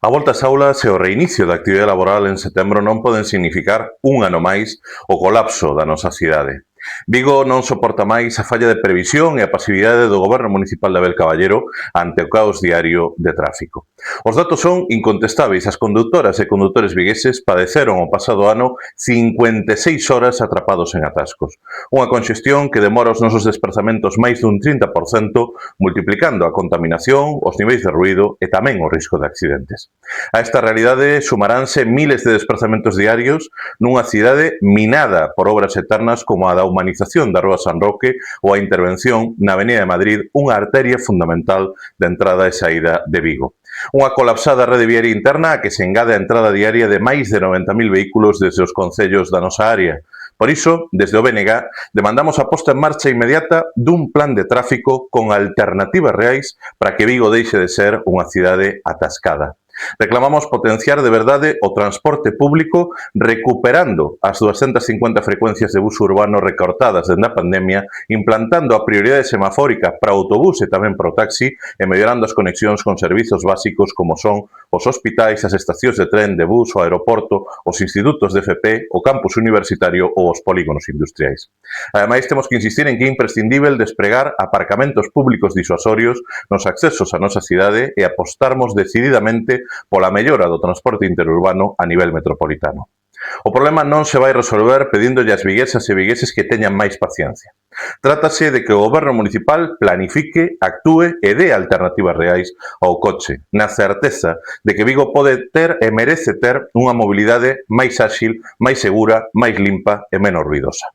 A volta ás aulas e o reinicio da actividade laboral en setembro non poden significar un ano máis o colapso da nosa cidade. Vigo non soporta máis a falla de previsión e a pasividade do Goberno Municipal de Abel Caballero ante o caos diario de tráfico. Os datos son incontestáveis. As conductoras e condutores vigueses padeceron o pasado ano 56 horas atrapados en atascos. Unha conxestión que demora os nosos desplazamentos máis dun 30%, multiplicando a contaminación, os niveis de ruído e tamén o risco de accidentes. A esta realidade sumaránse miles de desplazamentos diarios nunha cidade minada por obras eternas como a da humanización da Rúa San Roque ou a intervención na Avenida de Madrid, unha arteria fundamental de entrada e saída de Vigo. Unha colapsada rede viaria interna a que se engade a entrada diaria de máis de 90.000 vehículos desde os concellos da nosa área. Por iso, desde o BNG, demandamos a posta en marcha inmediata dun plan de tráfico con alternativas reais para que Vigo deixe de ser unha cidade atascada. Reclamamos potenciar de verdade o transporte público recuperando as 250 frecuencias de bus urbano recortadas dende a pandemia, implantando a prioridade semafórica para o autobús e tamén para o taxi e mellorando as conexións con servizos básicos como son os hospitais, as estacións de tren, de bus, o aeroporto, os institutos de FP, o campus universitario ou os polígonos industriais. Ademais, temos que insistir en que é imprescindível despregar aparcamentos públicos disuasorios nos accesos á nosa cidade e apostarmos decididamente pola mellora do transporte interurbano a nivel metropolitano. O problema non se vai resolver pedíndolle ás viguesas e vigueses que teñan máis paciencia. Trátase de que o Goberno Municipal planifique, actúe e dé alternativas reais ao coche, na certeza de que Vigo pode ter e merece ter unha mobilidade máis áxil, máis segura, máis limpa e menos ruidosa.